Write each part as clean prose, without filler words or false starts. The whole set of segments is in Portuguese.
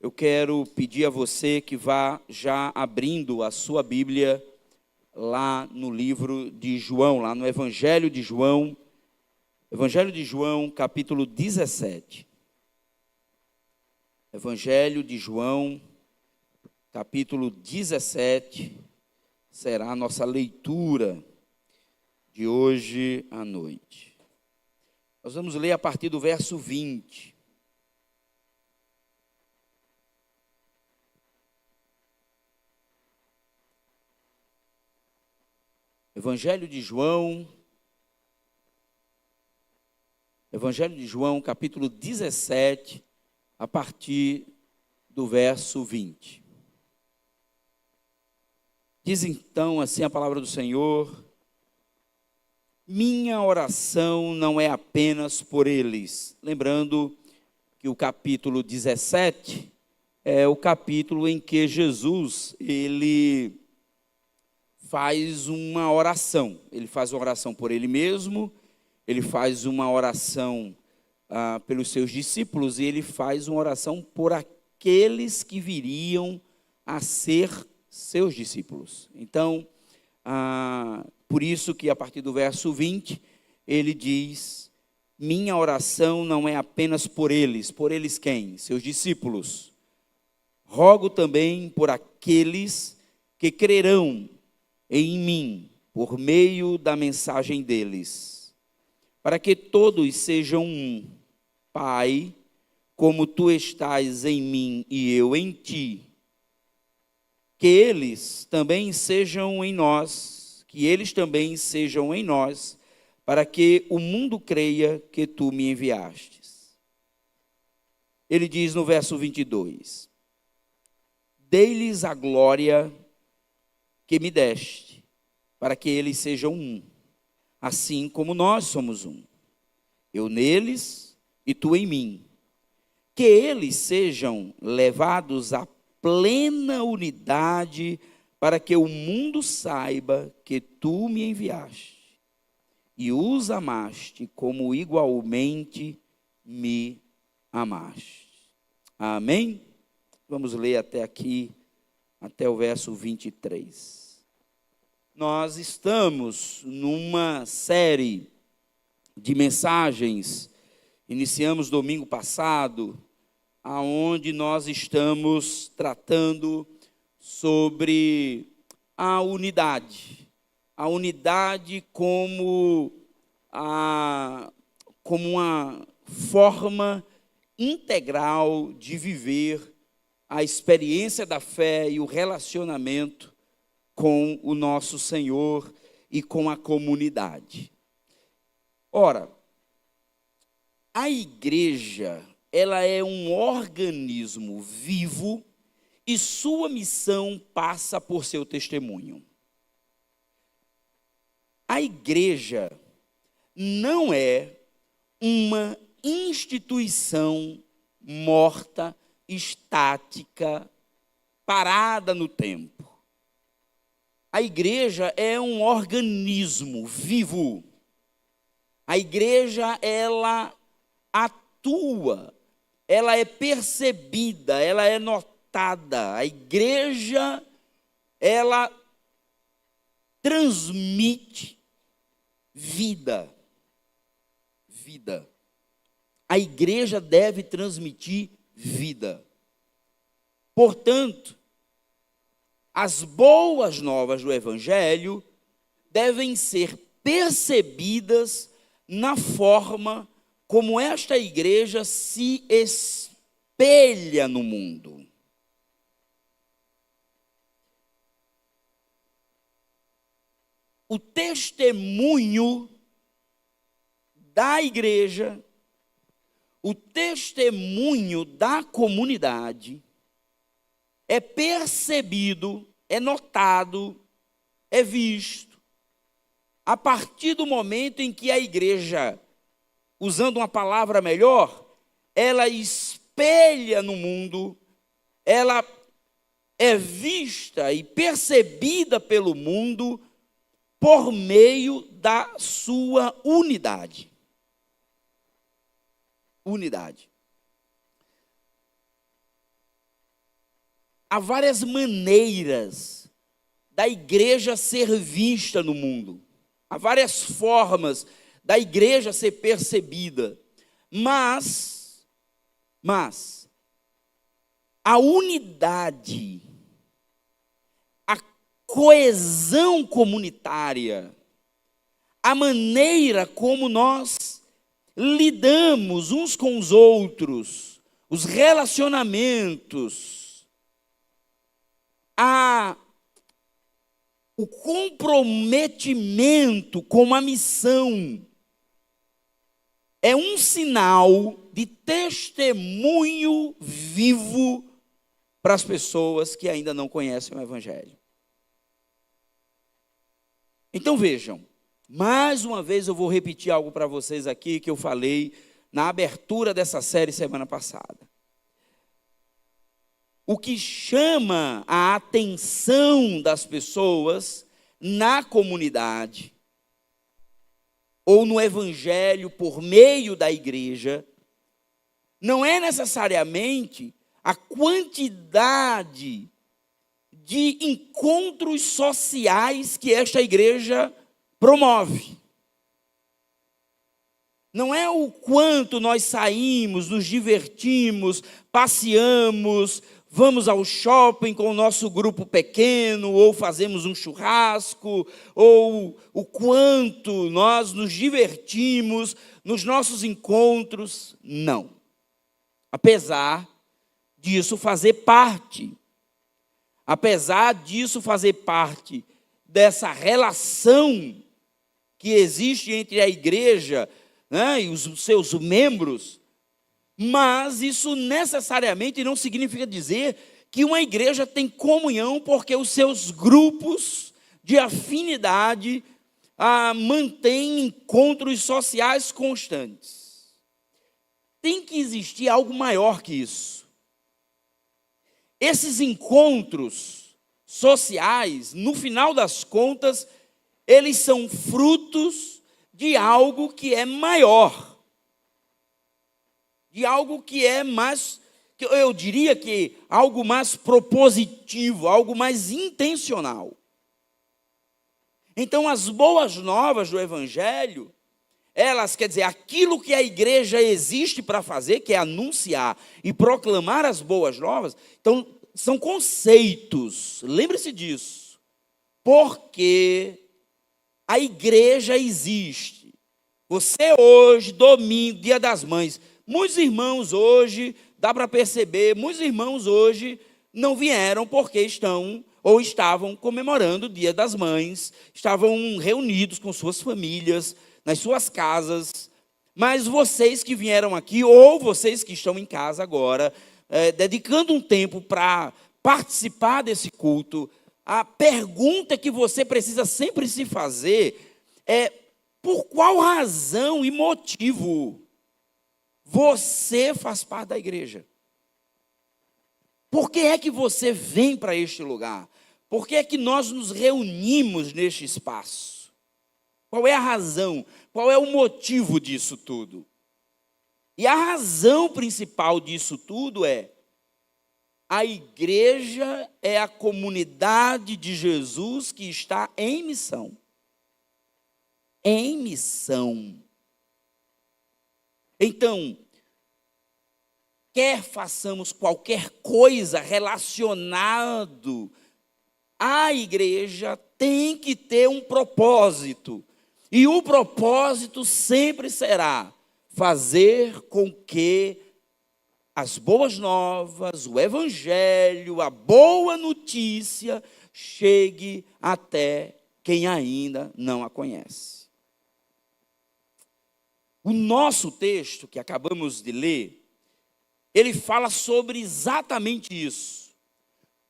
eu quero pedir a você que vá já abrindo a sua Bíblia lá no livro de João, lá no Evangelho de João, capítulo 17. Evangelho de João, capítulo 17, será a nossa leitura de hoje à noite. Nós vamos ler a partir do verso 20. Evangelho de João, capítulo 17, a partir do verso 20. Diz então assim a palavra do Senhor: minha oração não é apenas por eles. Lembrando que o capítulo 17 é o capítulo em que Jesus, ele faz uma oração. Ele faz uma oração por ele mesmo, ele faz uma oração pelos seus discípulos e ele faz uma oração por aqueles que viriam a ser seus discípulos. Então, por isso que a partir do verso 20, ele diz: minha oração não é apenas por eles quem? Seus discípulos. Rogo também por aqueles que crerão em mim, por meio da mensagem deles, para que todos sejam um. Pai, como tu estás em mim e eu em ti, que eles também sejam em nós, para que o mundo creia que tu me enviastes. Ele diz no verso 22, dei-lhes a glória que me deste, para que eles sejam um, assim como nós somos um. Eu neles e tu em mim. Que eles sejam levados à plena unidade, para que o mundo saiba que tu me enviaste e os amaste como igualmente me amaste. Amém? Vamos ler até aqui, até o verso 23. Nós estamos numa série de mensagens. Iniciamos domingo passado, aonde nós estamos tratando sobre a unidade como uma forma integral de viver a experiência da fé e o relacionamento com o nosso Senhor e com a comunidade. Ora, a igreja, ela é um organismo vivo e sua missão passa por seu testemunho. A igreja não é uma instituição morta, estática, parada no tempo. A igreja é um organismo vivo. A igreja, ela atua, ela é percebida, ela é notada. A igreja, ela transmite vida. A igreja deve transmitir vida. Portanto, as boas novas do Evangelho devem ser percebidas na forma como esta igreja se espelha no mundo. O testemunho da igreja, o testemunho da comunidade é percebido, é notado, é visto, a partir do momento em que a igreja, usando uma palavra melhor, ela espelha no mundo, ela é vista e percebida pelo mundo por meio da sua unidade. Unidade. há várias maneiras da igreja ser vista no mundo. Há várias formas da igreja ser percebida. Mas a unidade, a coesão comunitária, a maneira como nós lidamos uns com os outros, os relacionamentos, o comprometimento com a missão, é um sinal de testemunho vivo para as pessoas que ainda não conhecem o Evangelho. Então vejam, mais uma vez eu vou repetir algo para vocês aqui que eu falei na abertura dessa série semana passada. O que chama a atenção das pessoas na comunidade ou no Evangelho por meio da igreja não é necessariamente a quantidade de encontros sociais que esta igreja promove. Não é o quanto nós saímos, nos divertimos, passeamos, vamos ao shopping com o nosso grupo pequeno, ou fazemos um churrasco, ou o quanto nós nos divertimos nos nossos encontros. Não. Apesar disso fazer parte dessa relação que existe entre a igreja, né, e os seus membros, mas isso necessariamente não significa dizer que uma igreja tem comunhão porque os seus grupos de afinidade mantêm encontros sociais constantes. Tem que existir algo maior que isso. Esses encontros sociais, no final das contas, eles são frutos de algo que é maior, de algo que é mais, eu diria que algo mais propositivo, algo mais intencional. Então, as boas novas do Evangelho, elas, quer dizer, aquilo que a igreja existe para fazer, que é anunciar e proclamar as boas novas, então, são conceitos, lembre-se disso, porque a igreja existe. Você hoje, domingo, dia das mães, muitos irmãos hoje, dá para perceber, muitos irmãos hoje não vieram porque estão ou estavam comemorando o Dia das Mães, estavam reunidos com suas famílias, nas suas casas, mas vocês que vieram aqui, ou vocês que estão em casa agora, dedicando um tempo para participar desse culto, a pergunta que você precisa sempre se fazer é: por qual razão e motivo você faz parte da igreja? Por que é que você vem para este lugar? Por que é que nós nos reunimos neste espaço? Qual é a razão? Qual é o motivo disso tudo? E a razão principal disso tudo é: a igreja é a comunidade de Jesus que está em missão. Em missão. Então, quer façamos qualquer coisa relacionado à igreja, tem que ter um propósito. E o propósito sempre será fazer com que as boas novas, o Evangelho, a boa notícia chegue até quem ainda não a conhece. O nosso texto que acabamos de ler, ele fala sobre exatamente isso.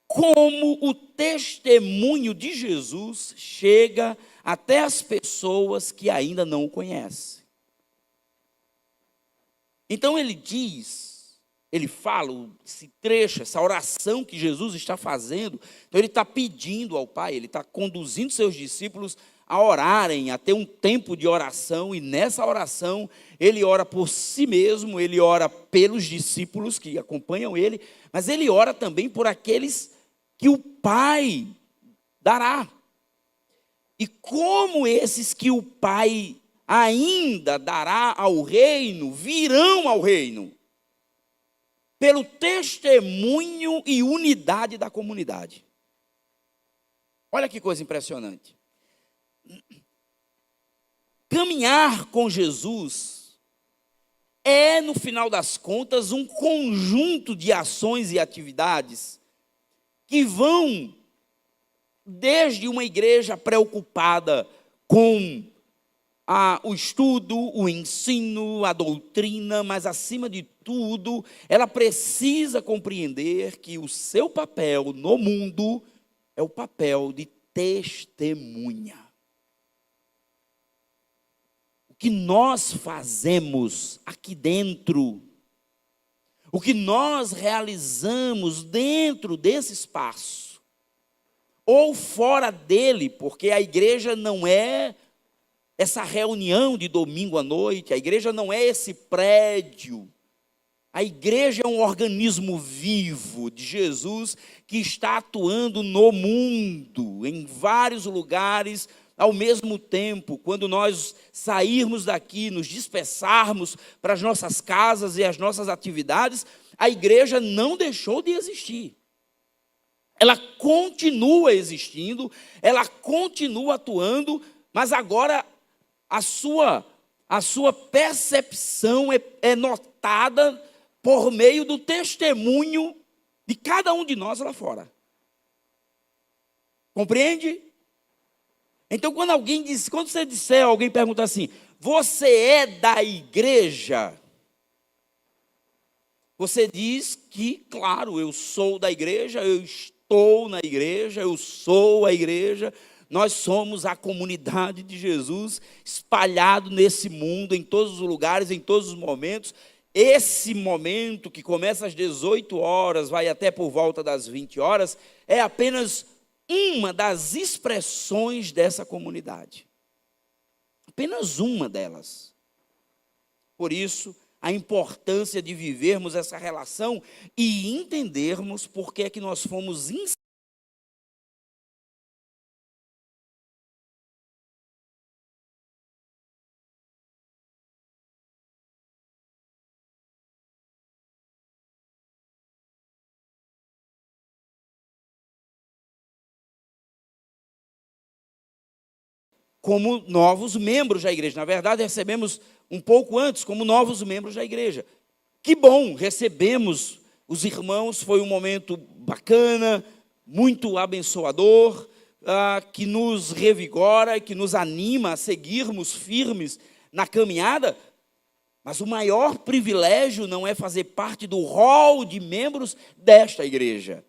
Como o testemunho de Jesus chega até as pessoas que ainda não o conhecem. Então ele fala, esse trecho, essa oração que Jesus está fazendo, então ele está pedindo ao Pai, ele está conduzindo seus discípulos a orarem, a ter um tempo de oração, e nessa oração ele ora por si mesmo, ele ora pelos discípulos que acompanham ele, mas ele ora também por aqueles que o Pai dará. E como esses que o Pai ainda dará ao reino, virão ao reino? Pelo testemunho e unidade da comunidade. Olha que coisa impressionante. Caminhar com Jesus é, no final das contas, um conjunto de ações e atividades que vão desde uma igreja preocupada com o estudo, o ensino, a doutrina, mas acima de tudo, ela precisa compreender que o seu papel no mundo é o papel de testemunha. O que nós fazemos aqui dentro, o que nós realizamos dentro desse espaço, ou fora dele, porque a igreja não é essa reunião de domingo à noite, a igreja não é esse prédio, a igreja é um organismo vivo de Jesus que está atuando no mundo, em vários lugares, ao mesmo tempo. Quando nós sairmos daqui, nos dispersarmos para as nossas casas e as nossas atividades, a igreja não deixou de existir. Ela continua existindo, ela continua atuando, mas agora a sua percepção é notada por meio do testemunho de cada um de nós lá fora. Compreende? Então, quando você disser, alguém pergunta assim, você é da igreja? Você diz que, claro, eu sou da igreja, eu estou na igreja, eu sou a igreja. Nós somos a comunidade de Jesus, espalhado nesse mundo, em todos os lugares, em todos os momentos. Esse momento, que começa às 18 horas, vai até por volta das 20 horas, é apenas uma das expressões dessa comunidade. Apenas uma delas. Por isso, a importância de vivermos essa relação e entendermos por que é que nós fomos ensinados como novos membros da igreja. Na verdade, recebemos um pouco antes, como novos membros da igreja. Que bom, recebemos os irmãos, foi um momento bacana, muito abençoador, que nos revigora e que nos anima a seguirmos firmes na caminhada. Mas o maior privilégio não é fazer parte do hall de membros desta igreja,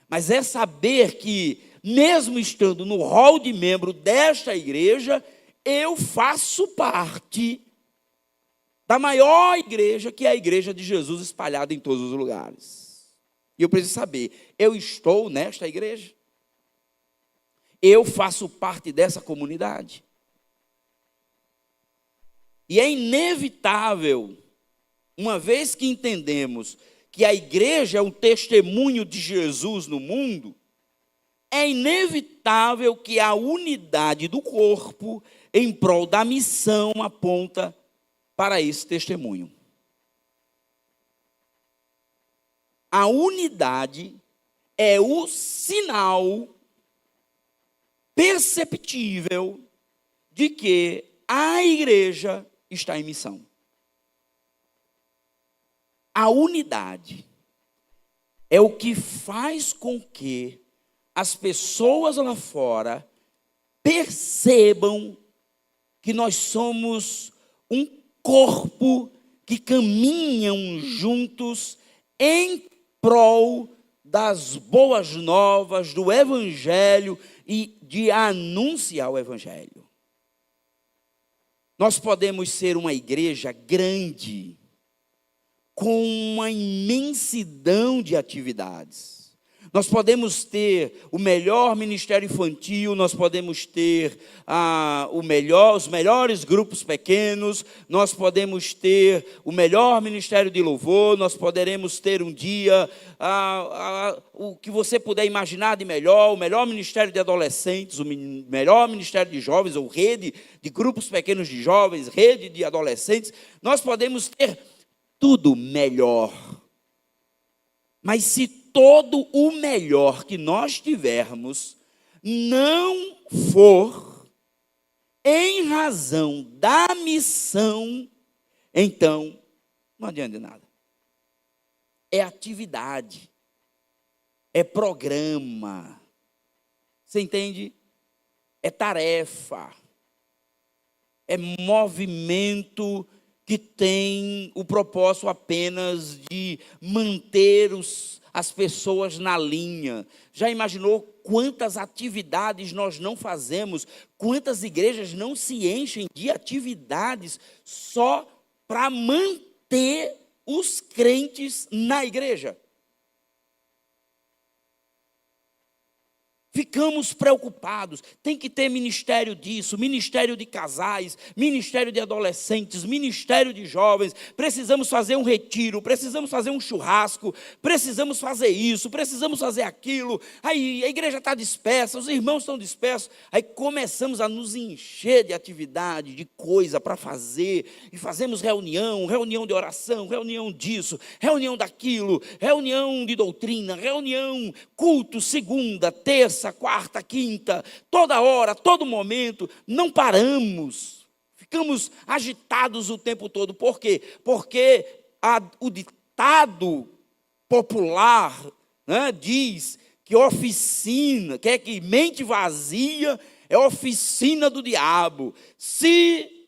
mas é saber que, mesmo estando no hall de membro desta igreja, eu faço parte da maior igreja, que é a igreja de Jesus espalhada em todos os lugares. E eu preciso saber, eu estou nesta igreja? Eu faço parte dessa comunidade? E é inevitável, uma vez que entendemos que a igreja é um testemunho de Jesus no mundo, é inevitável que a unidade do corpo em prol da missão aponta para esse testemunho. A unidade é o sinal perceptível de que a igreja está em missão. A unidade é o que faz com que as pessoas lá fora percebam que nós somos um corpo que caminham juntos em prol das boas novas, do evangelho e de anunciar o evangelho. Nós podemos ser uma igreja grande, com uma imensidão de atividades. Nós podemos ter o melhor ministério infantil, nós podemos ter os melhores grupos pequenos, nós podemos ter o melhor ministério de louvor, nós poderemos ter um dia o que você puder imaginar de melhor, o melhor ministério de adolescentes, o melhor ministério de jovens, ou rede de grupos pequenos de jovens, rede de adolescentes. Nós podemos ter tudo melhor. Mas se todo o melhor que nós tivermos não for em razão da missão, então não adianta de nada. É atividade, é programa, você entende? É tarefa, é movimento que tem o propósito apenas de manter as pessoas na linha. Já imaginou quantas atividades nós não fazemos? Quantas igrejas não se enchem de atividades só para manter os crentes na igreja? Ficamos preocupados, tem que ter ministério disso, ministério de casais, ministério de adolescentes, ministério de jovens, precisamos fazer um retiro, precisamos fazer um churrasco, precisamos fazer isso, precisamos fazer aquilo, aí a igreja está dispersa, os irmãos estão dispersos, aí começamos a nos encher de atividade, de coisa para fazer, e fazemos reunião de oração, reunião disso, reunião daquilo, reunião de doutrina, reunião, culto, segunda, terça, quarta, quinta, toda hora, todo momento, não paramos, ficamos agitados o tempo todo. Por quê? Porque o ditado popular, né, diz que oficina, que mente vazia é oficina do diabo. Se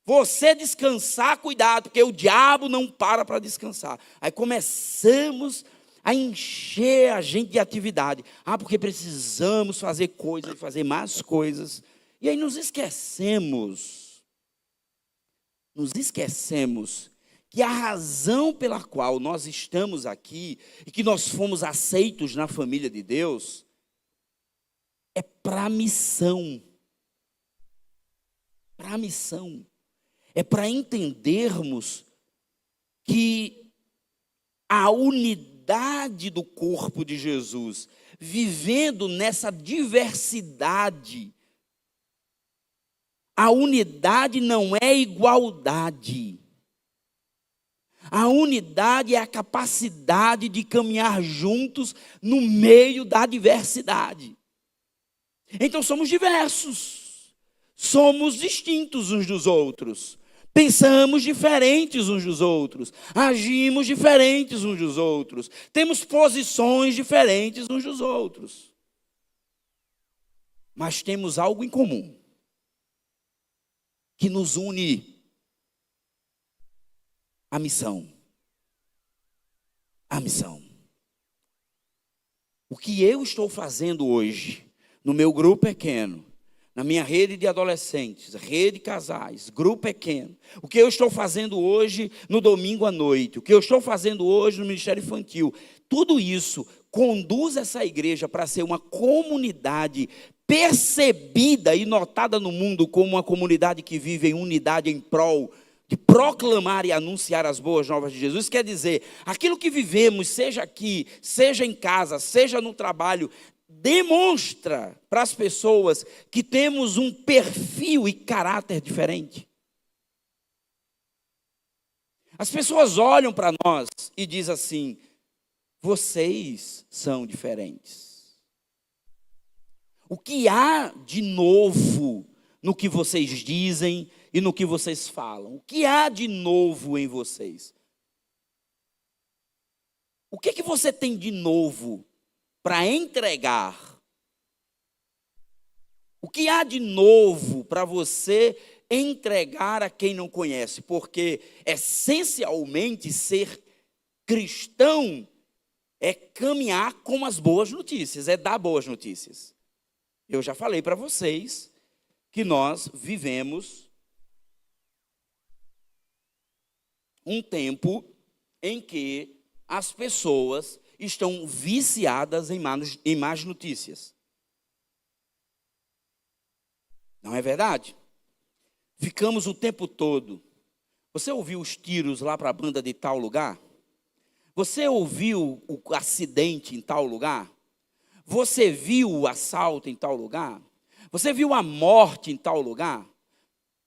você descansar, cuidado, porque o diabo não para descansar. Aí começamos a encher a gente de atividade. Porque precisamos fazer coisas, fazer mais coisas. E aí nos esquecemos que a razão pela qual nós estamos aqui e que nós fomos aceitos na família de Deus é para a missão. Para a missão. É para entendermos que a unidade do corpo de Jesus, vivendo nessa diversidade, a unidade não é igualdade. A unidade é a capacidade de caminhar juntos no meio da diversidade. Então somos diversos, somos distintos uns dos outros, pensamos diferentes uns dos outros, agimos diferentes uns dos outros, temos posições diferentes uns dos outros. Mas temos algo em comum, que nos une: a missão. A missão. O que eu estou fazendo hoje, no meu grupo pequeno, na minha rede de adolescentes, rede de casais, grupo pequeno, o que eu estou fazendo hoje no domingo à noite, o que eu estou fazendo hoje no ministério infantil, tudo isso conduz essa igreja para ser uma comunidade percebida e notada no mundo como uma comunidade que vive em unidade em prol de proclamar e anunciar as boas novas de Jesus. Quer dizer, aquilo que vivemos, seja aqui, seja em casa, seja no trabalho, demonstra para as pessoas que temos um perfil e caráter diferente. As pessoas olham para nós e dizem assim: vocês são diferentes. O que há de novo no que vocês dizem e no que vocês falam? O que há de novo em vocês? O que você tem de novo para entregar? O que há de novo para você entregar a quem não conhece? Porque, essencialmente, ser cristão é caminhar com as boas notícias, é dar boas notícias. Eu já falei para vocês que nós vivemos um tempo em que as pessoas estão viciadas em más notícias. Não é verdade? Ficamos o tempo todo. Você ouviu os tiros lá para a banda de tal lugar? Você ouviu o acidente em tal lugar? Você viu o assalto em tal lugar? Você viu a morte em tal lugar?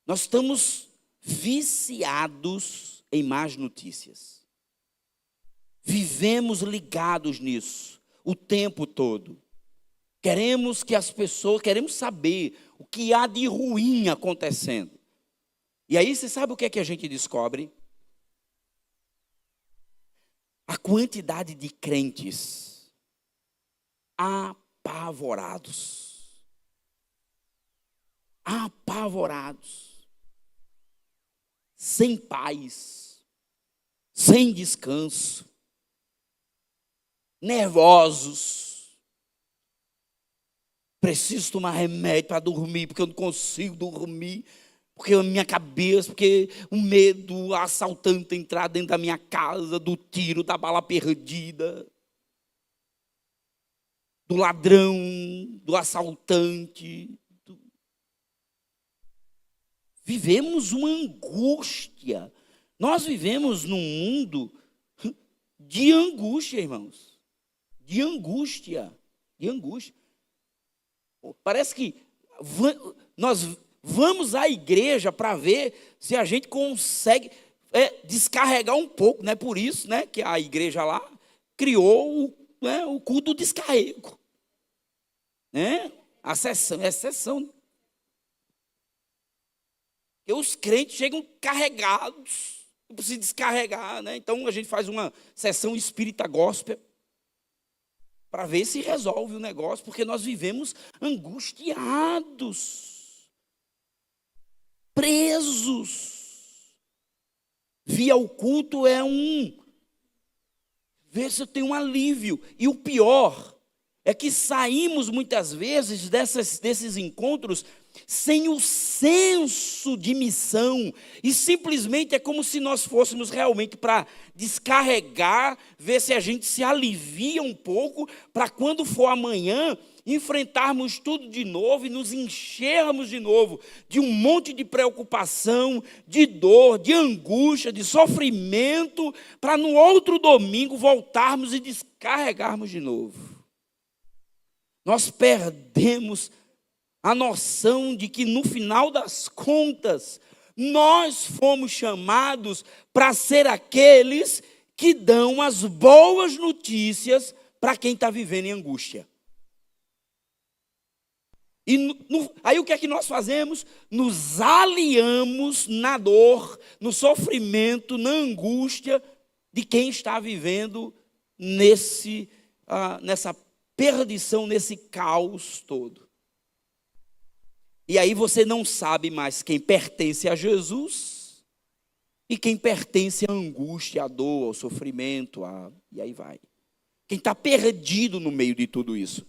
Nós estamos viciados em más notícias. Vivemos ligados nisso o tempo todo. Queremos saber o que há de ruim acontecendo. E aí você sabe o que é que a gente descobre? A quantidade de crentes apavorados, sem paz, sem descanso, nervosos. Preciso tomar remédio para dormir, porque eu não consigo dormir, porque a minha cabeça, porque o medo, o assaltante entrar dentro da minha casa, do tiro, da bala perdida, do ladrão, do assaltante. Vivemos uma angústia. Nós vivemos num mundo de angústia, irmãos. De angústia. Parece que nós vamos à igreja para ver se a gente consegue descarregar um pouco. Não é por isso, né, que a igreja lá criou o culto do descarrego. Né? A sessão. Porque os crentes chegam carregados, não precisa descarregar. Né? Então a gente faz uma sessão espírita gospel para ver se resolve o negócio, porque nós vivemos angustiados, presos. Vir ao culto ver se eu tenho um alívio. E o pior é que saímos muitas vezes desses encontros sem o senso de missão, e simplesmente é como se nós fôssemos realmente para descarregar, ver se a gente se alivia um pouco, para quando for amanhã, enfrentarmos tudo de novo e nos enchermos de novo de um monte de preocupação, de dor, de angústia, de sofrimento, para no outro domingo voltarmos e descarregarmos de novo. Nós perdemos a noção de que, no final das contas, nós fomos chamados para ser aqueles que dão as boas notícias para quem está vivendo em angústia. E aí o que é que nós fazemos? Nos aliamos na dor, no sofrimento, na angústia de quem está vivendo nessa perdição, nesse caos todo. E aí você não sabe mais quem pertence a Jesus e quem pertence à angústia, à dor, ao sofrimento, e aí vai. Quem está perdido no meio de tudo isso.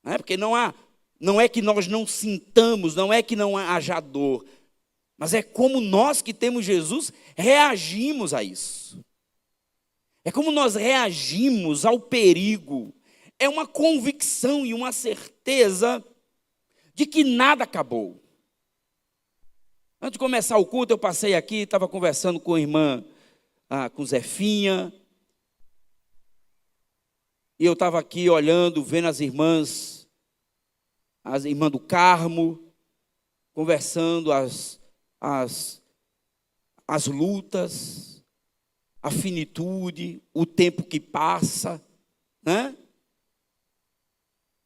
Porque não é que nós não sintamos, não é que não haja dor, mas é como nós que temos Jesus reagimos a isso. É como nós reagimos ao perigo. É uma convicção e uma certeza de que nada acabou. Antes de começar o culto, eu passei aqui, estava conversando com a irmã, com Zefinha, e eu estava aqui olhando, vendo as irmãs do Carmo, conversando as lutas, a finitude, o tempo que passa, né?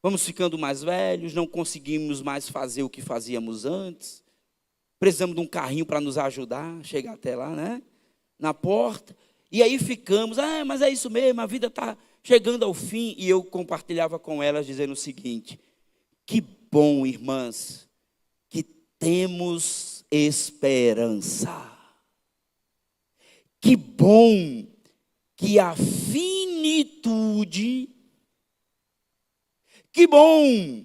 Vamos ficando mais velhos, não conseguimos mais fazer o que fazíamos antes. Precisamos de um carrinho para nos ajudar a chegar até lá, né? Na porta. E aí ficamos, mas é isso mesmo, a vida está chegando ao fim. E eu compartilhava com elas dizendo o seguinte: que bom, irmãs, que temos esperança. Que bom que a finitude... Que bom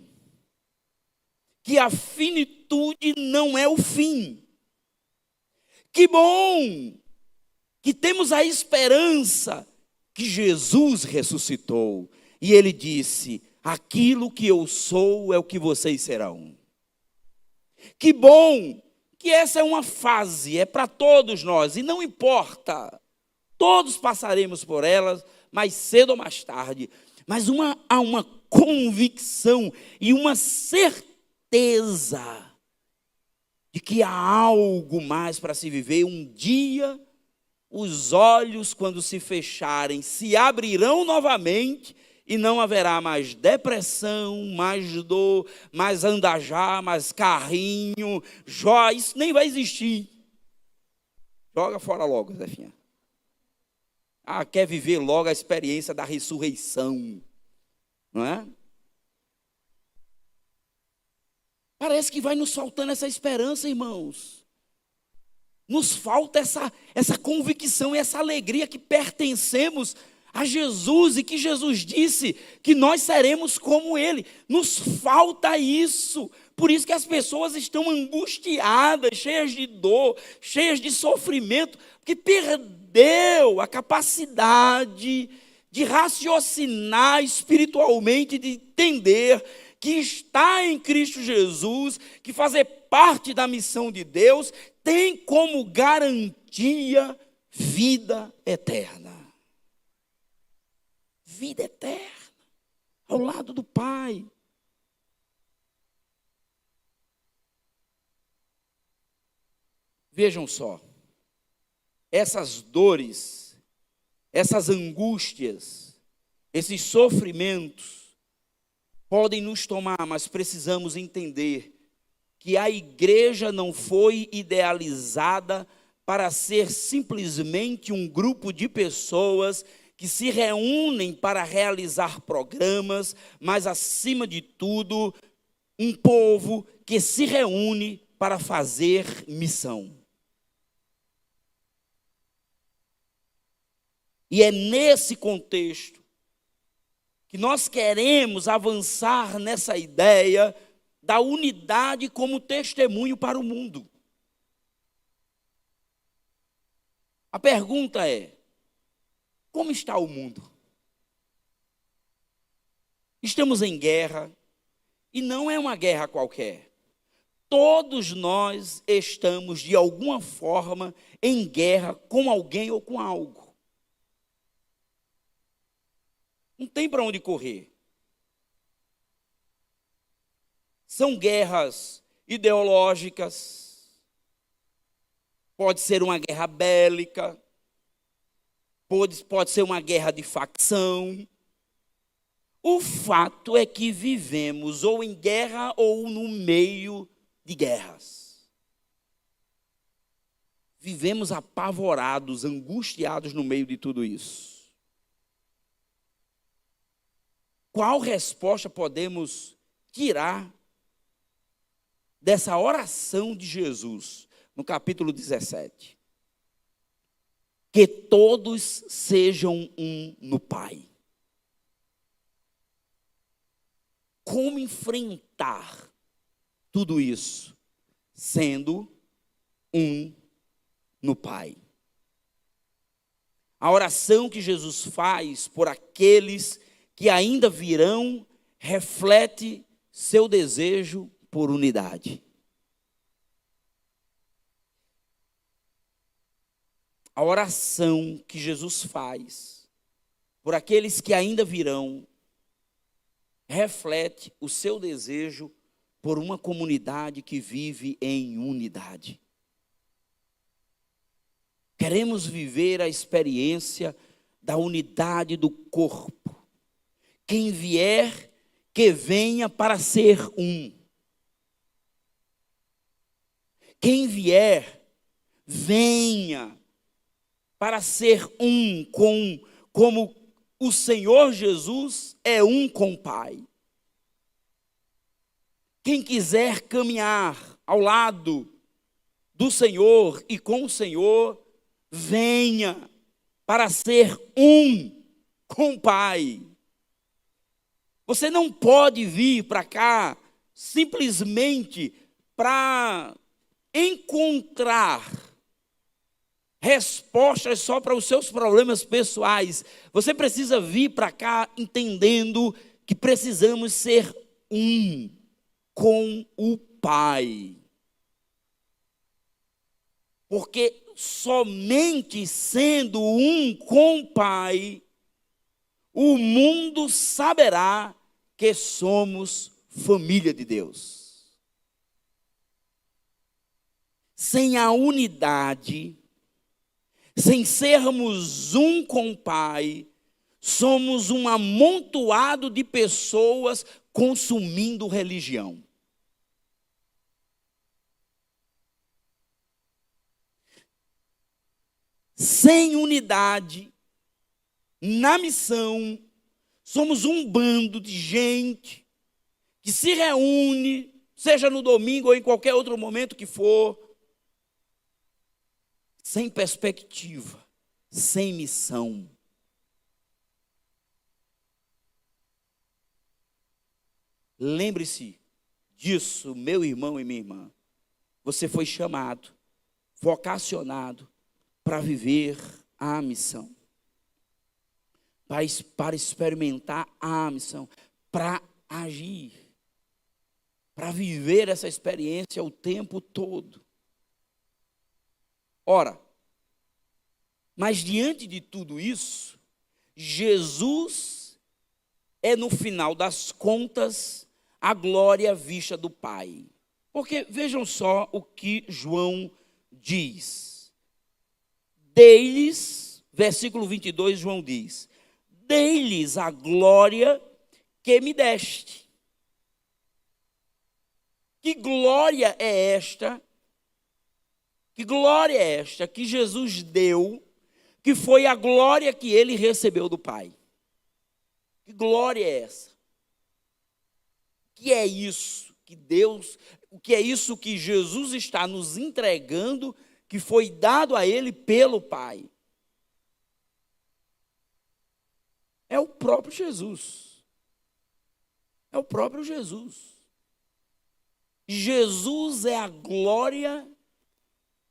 que a finitude não é o fim. Que bom que temos a esperança que Jesus ressuscitou. E ele disse: aquilo que eu sou é o que vocês serão. Que bom que essa é uma fase, é para todos nós, e não importa, todos passaremos por elas, mais cedo ou mais tarde, mas há uma convicção e uma certeza de que há algo mais para se viver. Um dia, os olhos, quando se fecharem, se abrirão novamente e não haverá mais depressão, mais dor, mais andajá, mais carrinho, isso nem vai existir. Joga fora logo, Zefinha. Quer viver logo a experiência da ressurreição, não é? Parece que vai nos faltando essa esperança, irmãos. Nos falta essa convicção e essa alegria que pertencemos a Jesus e que Jesus disse que nós seremos como Ele. Nos falta isso. Por isso que as pessoas estão angustiadas, cheias de dor, cheias de sofrimento, porque perdeu a capacidade de raciocinar espiritualmente, de entender que está em Cristo Jesus, que fazer parte da missão de Deus tem como garantia vida eterna. Vida eterna, ao lado do Pai. Vejam só, essas dores, essas angústias, esses sofrimentos podem nos tomar, mas precisamos entender que a igreja não foi idealizada para ser simplesmente um grupo de pessoas que se reúnem para realizar programas, mas, acima de tudo, um povo que se reúne para fazer missão. E é nesse contexto que nós queremos avançar nessa ideia da unidade como testemunho para o mundo. A pergunta é: como está o mundo? Estamos em guerra, e não é uma guerra qualquer. Todos nós estamos, de alguma forma, em guerra com alguém ou com algo. Não tem para onde correr. São guerras ideológicas, pode ser uma guerra bélica, pode ser uma guerra de facção. O fato é que vivemos ou em guerra ou no meio de guerras. Vivemos apavorados, angustiados no meio de tudo isso. Qual resposta podemos tirar dessa oração de Jesus, no capítulo 17? Que todos sejam um no Pai. Como enfrentar tudo isso sendo um no Pai? A oração que Jesus faz por aqueles que ainda virão reflete seu desejo por unidade. A oração que Jesus faz por aqueles que ainda virão reflete o seu desejo por uma comunidade que vive em unidade. Queremos viver a experiência da unidade do corpo. Quem vier, que venha para ser um. Quem vier, venha para ser um como o Senhor Jesus é um com o Pai. Quem quiser caminhar ao lado do Senhor e com o Senhor, venha para ser um com o Pai. Você não pode vir para cá simplesmente para encontrar respostas só para os seus problemas pessoais. Você precisa vir para cá entendendo que precisamos ser um com o Pai. Porque somente sendo um com o Pai, o mundo saberá que somos família de Deus. Sem a unidade, sem sermos um com o Pai, somos um amontoado de pessoas consumindo religião. Sem unidade, na missão, somos um bando de gente que se reúne, seja no domingo ou em qualquer outro momento que for, sem perspectiva, sem missão. Lembre-se disso, meu irmão e minha irmã. Você foi chamado, vocacionado para viver a missão, para experimentar a missão, para agir, para viver essa experiência o tempo todo. Ora, mas diante de tudo isso, Jesus é, no final das contas, a glória vista do Pai. Porque vejam só o que João diz. Dei-lhes, versículo 22, João diz: dei-lhes a glória que me deste. Que glória é esta? Que glória é esta que Jesus deu, que foi a glória que ele recebeu do Pai? Que glória é essa? Que é isso que Deus, o que é isso que Jesus está nos entregando, que foi dado a ele pelo Pai? É o próprio Jesus. É o próprio Jesus. Jesus é a glória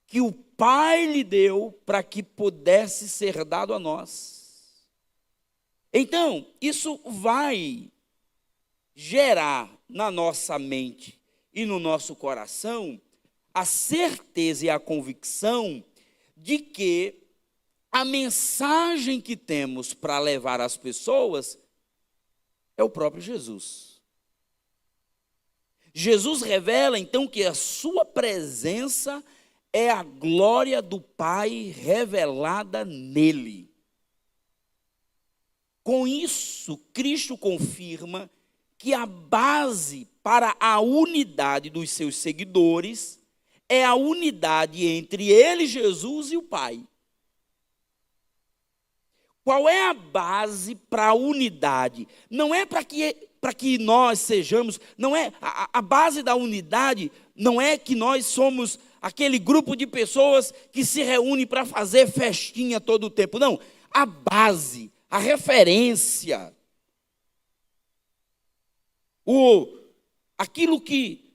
que o Pai lhe deu para que pudesse ser dado a nós. Então, isso vai gerar na nossa mente e no nosso coração a certeza e a convicção de que a mensagem que temos para levar às pessoas é o próprio Jesus. Jesus revela então que a sua presença é a glória do Pai revelada nele. Com isso, Cristo confirma que a base para a unidade dos seus seguidores é a unidade entre ele, Jesus, e o Pai. Qual é a base para a unidade? Não é para que nós sejamos, não é a base da unidade, não é que nós somos aquele grupo de pessoas que se reúne para fazer festinha todo o tempo. Não, a base, a referência, aquilo que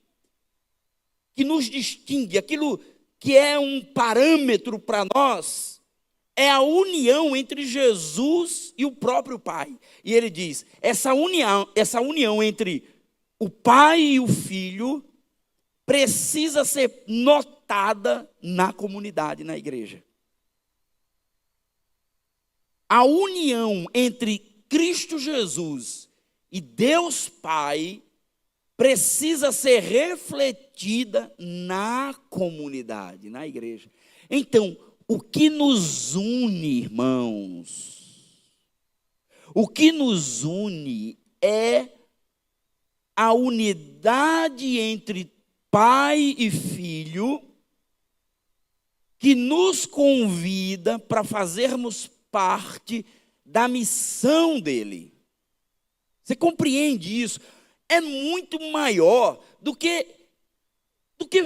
nos distingue, aquilo que é um parâmetro para nós, é a união entre Jesus e o próprio Pai. E ele diz, essa união entre o Pai e o Filho precisa ser notada na comunidade, na igreja. A união entre Cristo Jesus e Deus Pai precisa ser refletida na comunidade, na igreja. Então, o que nos une, irmãos? O que nos une é a unidade entre Pai e Filho, que nos convida para fazermos parte da missão dele. Você compreende isso? É muito maior do que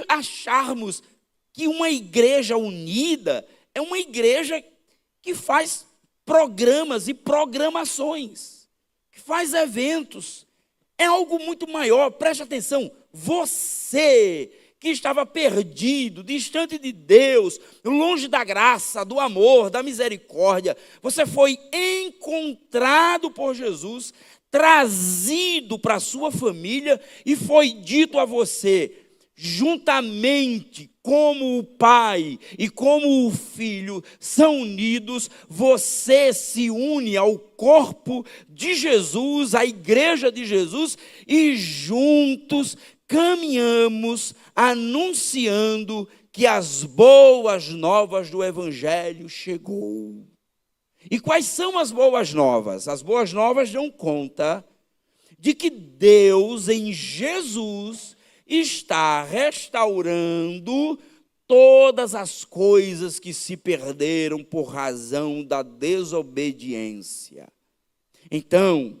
acharmos que uma igreja unida é uma igreja que faz programas e programações, que faz eventos. É algo muito maior, preste atenção. Você que estava perdido, distante de Deus, longe da graça, do amor, da misericórdia. Você foi encontrado por Jesus, trazido para a sua família e foi dito a você, juntamente como o Pai e como o Filho são unidos, você se une ao corpo de Jesus, à igreja de Jesus, e juntos caminhamos anunciando que as boas novas do Evangelho chegou. E quais são as boas novas? As boas novas dão conta de que Deus em Jesus está restaurando todas as coisas que se perderam por razão da desobediência. Então,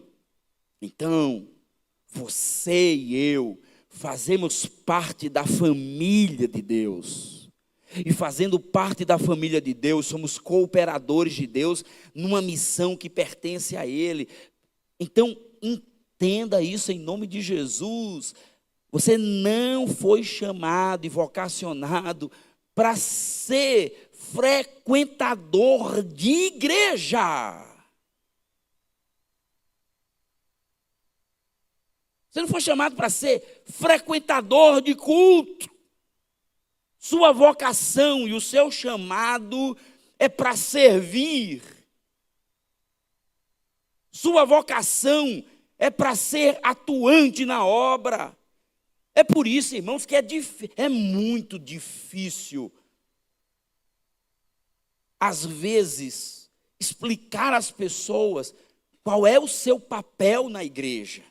você e eu fazemos parte da família de Deus. E fazendo parte da família de Deus, somos cooperadores de Deus numa missão que pertence a Ele. Então, entenda isso em nome de Jesus. Você não foi chamado e vocacionado para ser frequentador de igreja. Você não foi chamado para ser frequentador de culto. Sua vocação e o seu chamado é para servir. Sua vocação é para ser atuante na obra. É por isso, irmãos, que é muito difícil, às vezes, explicar às pessoas qual é o seu papel na igreja.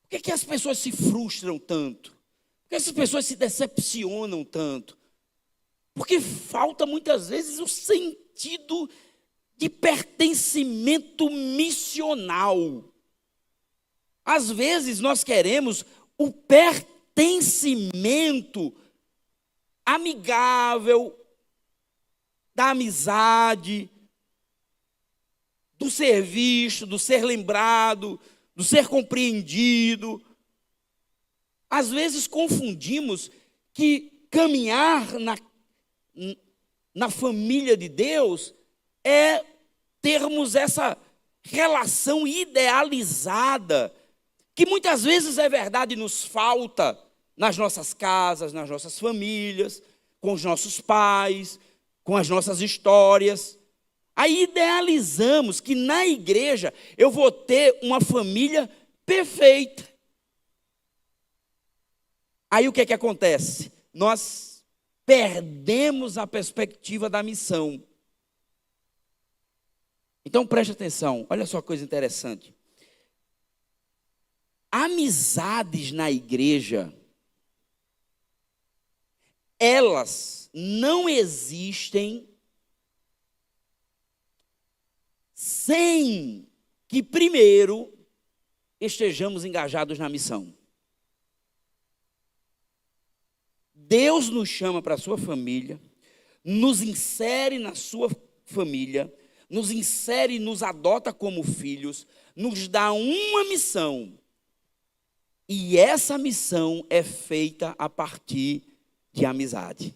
Por que as pessoas se frustram tanto? Por que as pessoas se decepcionam tanto? Porque falta muitas vezes o sentido de pertencimento missional. Às vezes nós queremos o pertencimento amigável, da amizade, do ser visto, do ser lembrado, do ser compreendido. Às vezes confundimos que caminhar na família de Deus é termos essa relação idealizada, que muitas vezes é verdade, nos falta nas nossas casas, nas nossas famílias, com os nossos pais, com as nossas histórias. Aí idealizamos que na igreja eu vou ter uma família perfeita. Aí o que é que acontece? Nós perdemos a perspectiva da missão. Então preste atenção, olha só que coisa interessante. Amizades na igreja, elas não existem sem que primeiro estejamos engajados na missão. Deus nos chama para a sua família, nos insere na sua família, nos insere e nos adota como filhos, nos dá uma missão. E essa missão é feita a partir de amizade.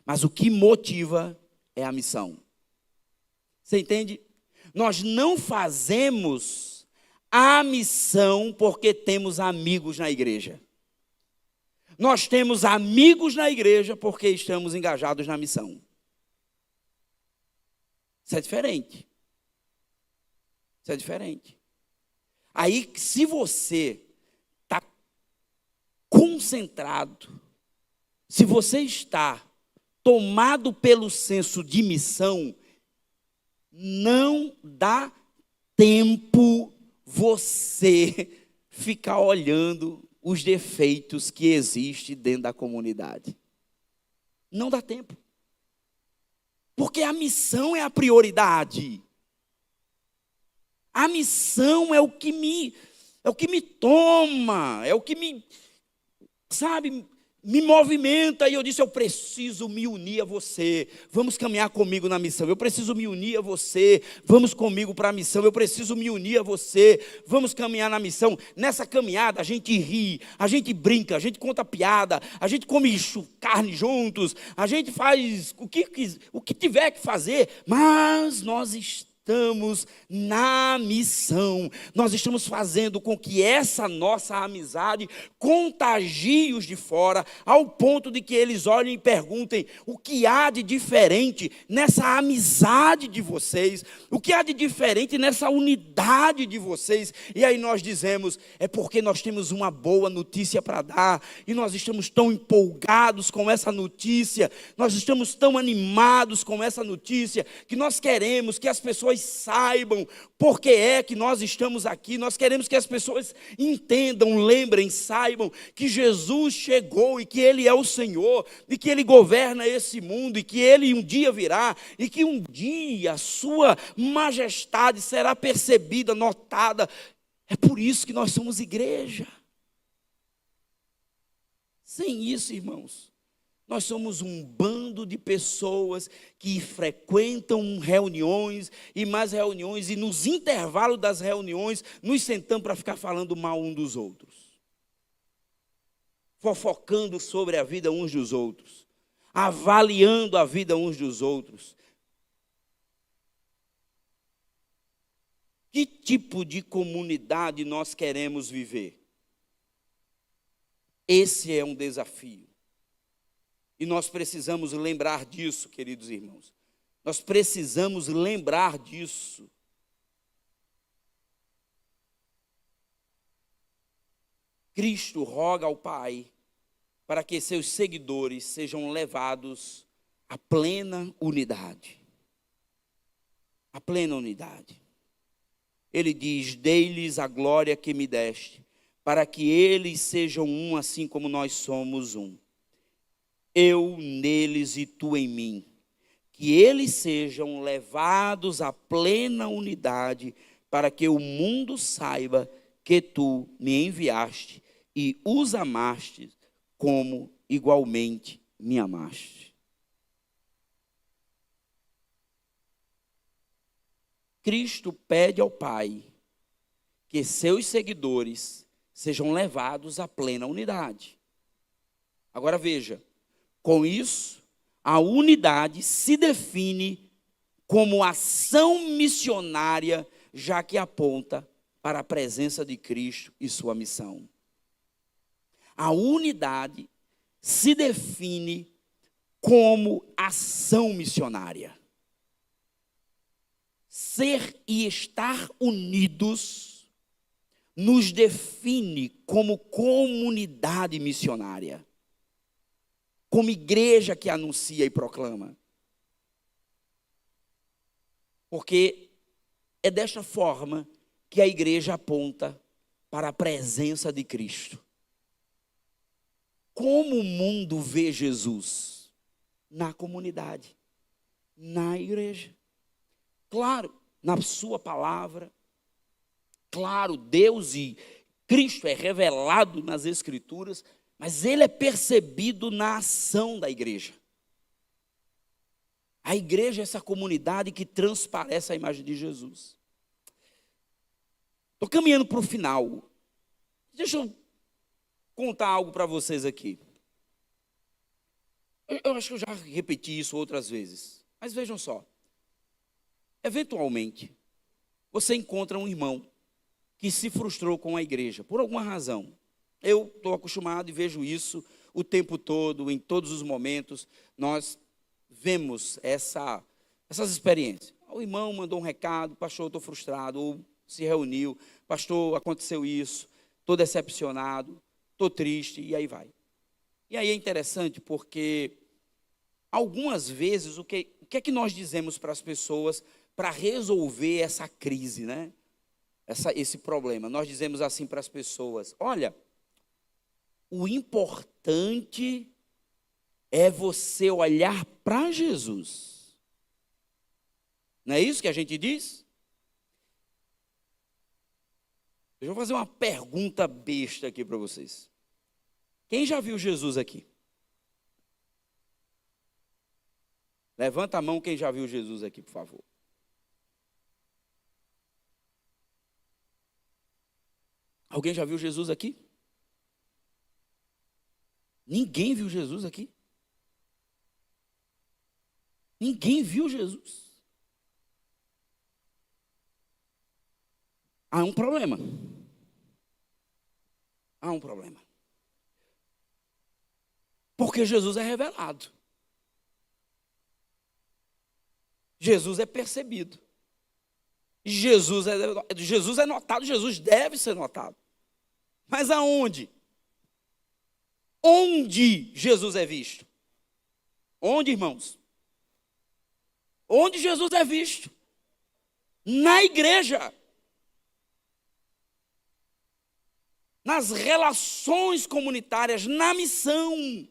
Mas o que motiva é a missão. Você entende? Nós não fazemos a missão porque temos amigos na igreja. Nós temos amigos na igreja porque estamos engajados na missão. Isso é diferente. Isso é diferente. Aí, se você está concentrado, se você está tomado pelo senso de missão, não dá tempo você ficar olhando os defeitos que existem dentro da comunidade. Não dá tempo. Porque a missão é a prioridade. A missão é o que me toma, é o que me, sabe, me movimenta, e eu disse, eu preciso me unir a você, vamos caminhar comigo na missão, eu preciso me unir a você, vamos comigo para a missão, eu preciso me unir a você, vamos caminhar na missão. Nessa caminhada a gente ri, a gente brinca, a gente conta piada, a gente come carne juntos, a gente faz o que tiver que fazer, mas nós estamos na missão, nós estamos fazendo com que essa nossa amizade contagie os de fora, ao ponto de que eles olhem e perguntem, o que há de diferente nessa amizade de vocês, o que há de diferente nessa unidade de vocês? E aí nós dizemos, é porque nós temos uma boa notícia para dar, e nós estamos tão empolgados com essa notícia, nós estamos tão animados com essa notícia, que nós queremos que as pessoas saibam por que é que nós estamos aqui. Nós queremos que as pessoas entendam, lembrem, saibam que Jesus chegou e que Ele é o Senhor, e que Ele governa esse mundo, e que Ele um dia virá, e que um dia a sua majestade será percebida, notada. É por isso que nós somos igreja. Sem isso, irmãos, nós somos um bando de pessoas que frequentam reuniões e mais reuniões, e nos intervalos das reuniões nos sentamos para ficar falando mal um dos outros, fofocando sobre a vida uns dos outros, avaliando a vida uns dos outros. Que tipo de comunidade nós queremos viver? Esse é um desafio. E nós precisamos lembrar disso, queridos irmãos. Nós precisamos lembrar disso. Cristo roga ao Pai para que seus seguidores sejam levados à plena unidade. A plena unidade. Ele diz, dei-lhes a glória que me deste, para que eles sejam um assim como nós somos um. Eu neles e tu em mim, que eles sejam levados à plena unidade, para que o mundo saiba que tu me enviaste e os amaste como igualmente me amaste. Cristo pede ao Pai que seus seguidores sejam levados à plena unidade. Agora veja, com isso, a unidade se define como ação missionária, já que aponta para a presença de Cristo e sua missão. A unidade se define como ação missionária. Ser e estar unidos nos define como comunidade missionária, como igreja que anuncia e proclama. Porque é desta forma que a igreja aponta para a presença de Cristo. Como o mundo vê Jesus? Na comunidade, na igreja. Claro, na sua palavra. Claro, Deus e Cristo é revelado nas Escrituras, mas ele é percebido na ação da igreja. A igreja é essa comunidade que transparece a imagem de Jesus. Estou caminhando para o final. Deixa eu contar algo para vocês aqui. Eu acho que eu já repeti isso outras vezes. Mas vejam só. Eventualmente, você encontra um irmão que se frustrou com a igreja, por alguma razão. Eu estou acostumado e vejo isso o tempo todo, em todos os momentos. Nós vemos essas experiências. O irmão mandou um recado, pastor, estou frustrado, ou se reuniu, pastor, aconteceu isso, estou decepcionado, estou triste, e aí vai. E aí é interessante porque, algumas vezes, o que é que nós dizemos para as pessoas para resolver essa crise, né? Esse problema? Nós dizemos assim para as pessoas, olha, o importante é você olhar para Jesus. Não é isso que a gente diz? Deixa eu fazer uma pergunta besta aqui para vocês. Quem já viu Jesus aqui? Levanta a mão quem já viu Jesus aqui, por favor. Alguém já viu Jesus aqui? Ninguém viu Jesus aqui? Ninguém viu Jesus. Há um problema. Há um problema. Porque Jesus é revelado. Jesus é percebido. Jesus é notado, Jesus deve ser notado. Mas aonde? Onde Jesus é visto? Onde, irmãos? Onde Jesus é visto? Na igreja. Nas relações comunitárias, na missão,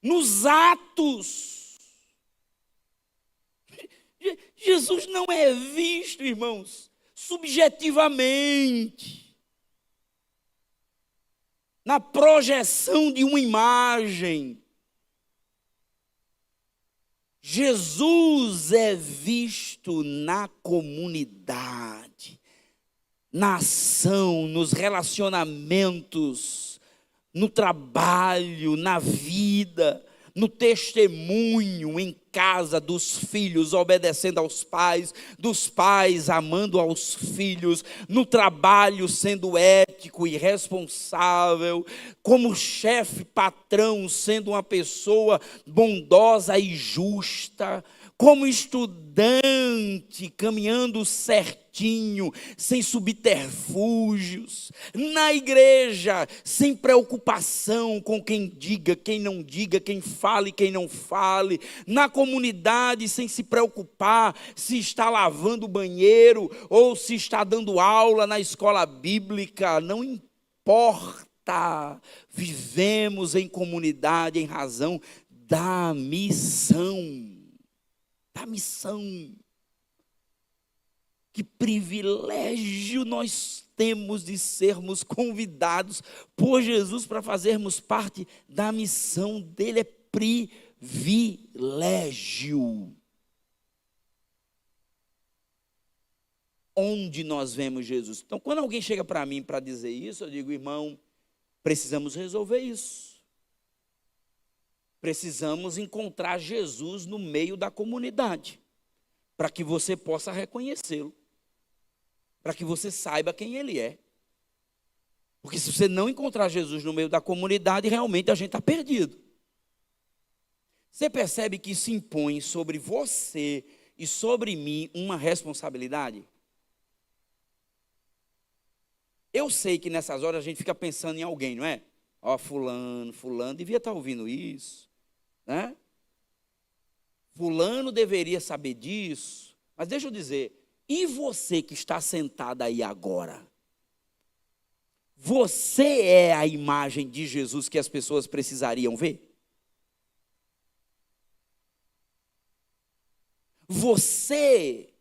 nos atos. Jesus não é visto, irmãos, subjetivamente, na projeção de uma imagem. Jesus é visto na comunidade, na ação, nos relacionamentos, no trabalho, na vida, no testemunho, em casa, dos filhos obedecendo aos pais, dos pais amando aos filhos, no trabalho sendo ético e responsável, como chefe, patrão, sendo uma pessoa bondosa e justa, como estudante, caminhando certinho, sem subterfúgios, na igreja, sem preocupação com quem diga, quem não diga, quem fale, quem não fale, na comunidade, sem se preocupar se está lavando o banheiro ou se está dando aula na escola bíblica, não importa, vivemos em comunidade em razão da missão. Da missão. Que privilégio nós temos de sermos convidados por Jesus para fazermos parte da missão dele. É privilégio. Onde nós vemos Jesus? Então, quando alguém chega para mim para dizer isso, eu digo, irmão, precisamos resolver isso. Precisamos encontrar Jesus no meio da comunidade, para que você possa reconhecê-lo, para que você saiba quem ele é. Porque se você não encontrar Jesus no meio da comunidade, realmente a gente está perdido. Você percebe que isso impõe sobre você e sobre mim uma responsabilidade? Eu sei que nessas horas a gente fica pensando em alguém, não é? Ó, fulano devia estar ouvindo isso, né? Fulano deveria saber disso. Mas deixa eu dizer, e você que está sentado aí agora? Você é a imagem de Jesus que as pessoas precisariam ver? Você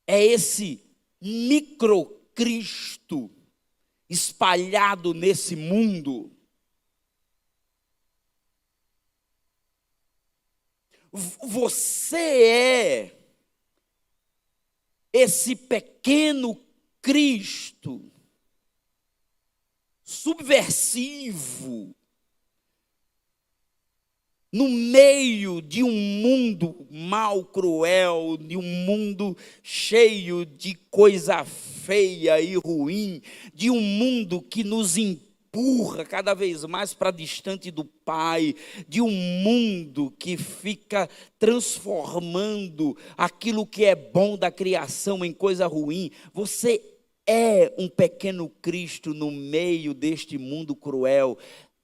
é esse microcristo espalhado nesse mundo? Você é esse pequeno Cristo subversivo no meio de um mundo mau, cruel, de um mundo cheio de coisa feia e ruim, de um mundo que nos empurra cada vez mais para distante do Pai, de um mundo que fica transformando aquilo que é bom da criação em coisa ruim. Você é um pequeno Cristo no meio deste mundo cruel,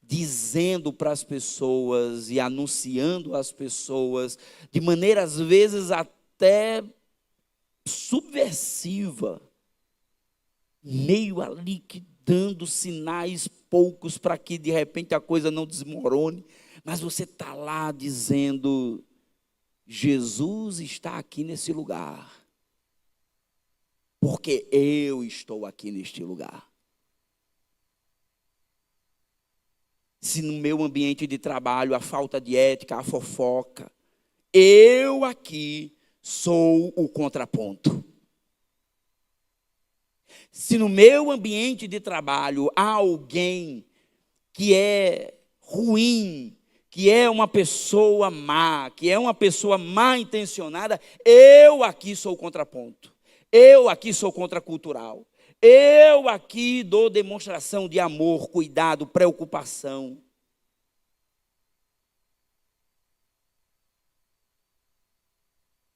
dizendo para as pessoas e anunciando às pessoas, de maneira às vezes até subversiva, meio ali que dando sinais poucos para que de repente a coisa não desmorone, mas você está lá dizendo, Jesus está aqui nesse lugar, porque eu estou aqui neste lugar. se no meu ambiente de trabalho a falta de ética, a fofoca, eu aqui sou o contraponto. Se no meu ambiente de trabalho há alguém que é ruim, que é uma pessoa má, que é uma pessoa mal intencionada, eu aqui sou o contraponto. Eu aqui sou contracultural. Eu aqui dou demonstração de amor, cuidado, preocupação.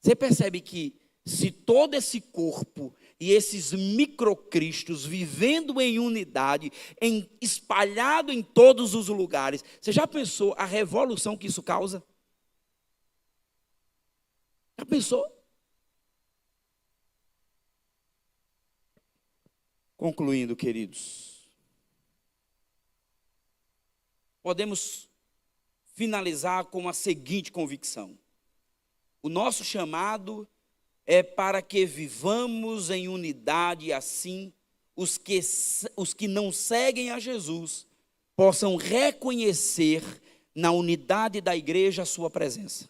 Você percebe que se todo esse corpo e esses microcristos vivendo em unidade, espalhado em todos os lugares, você já pensou a revolução que isso causa? Já pensou? Concluindo, queridos, podemos finalizar com a seguinte convicção: o nosso chamado é para que vivamos em unidade, assim os que não seguem a Jesus possam reconhecer na unidade da igreja a sua presença.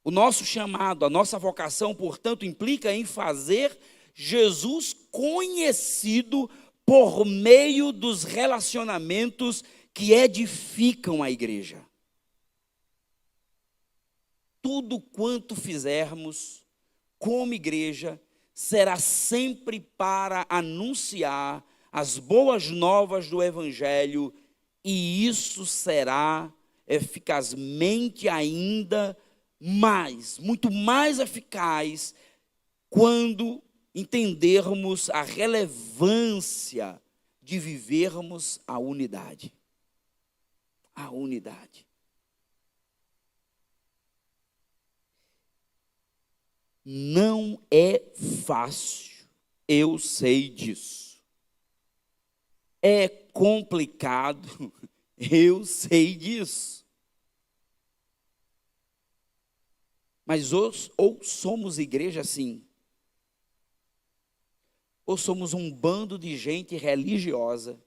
O nosso chamado, a nossa vocação, portanto, implica em fazer Jesus conhecido por meio dos relacionamentos que edificam a igreja. Tudo quanto fizermos como igreja será sempre para anunciar as boas novas do Evangelho, e isso será eficazmente ainda mais, muito mais eficaz, quando entendermos a relevância de vivermos a unidade. A unidade. Não é fácil, eu sei disso. É complicado, eu sei disso. Mas ou somos igreja assim, ou somos um bando de gente religiosa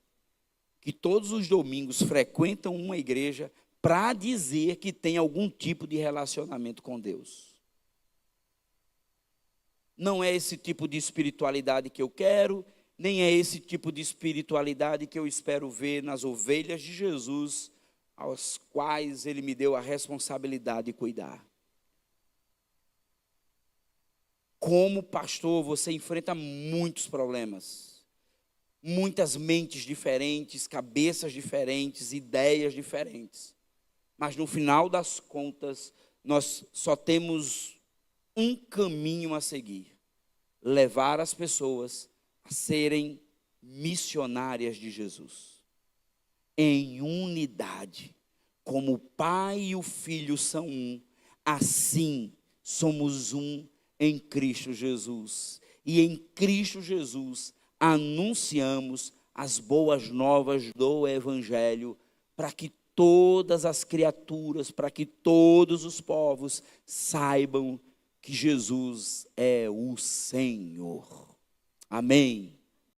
que todos os domingos frequentam uma igreja para dizer que tem algum tipo de relacionamento com Deus. Não é esse tipo de espiritualidade que eu quero, nem é esse tipo de espiritualidade que eu espero ver nas ovelhas de Jesus, às quais Ele me deu a responsabilidade de cuidar. Como pastor, você enfrenta muitos problemas, muitas mentes diferentes, cabeças diferentes, ideias diferentes. Mas no final das contas, nós só temos um caminho a seguir: levar as pessoas a serem missionárias de Jesus, em unidade. Como o Pai e o Filho são um, assim somos um em Cristo Jesus. E em Cristo Jesus anunciamos as boas novas do Evangelho, para que todas as criaturas, para que todos os povos saibam que Jesus é o Senhor. Amém.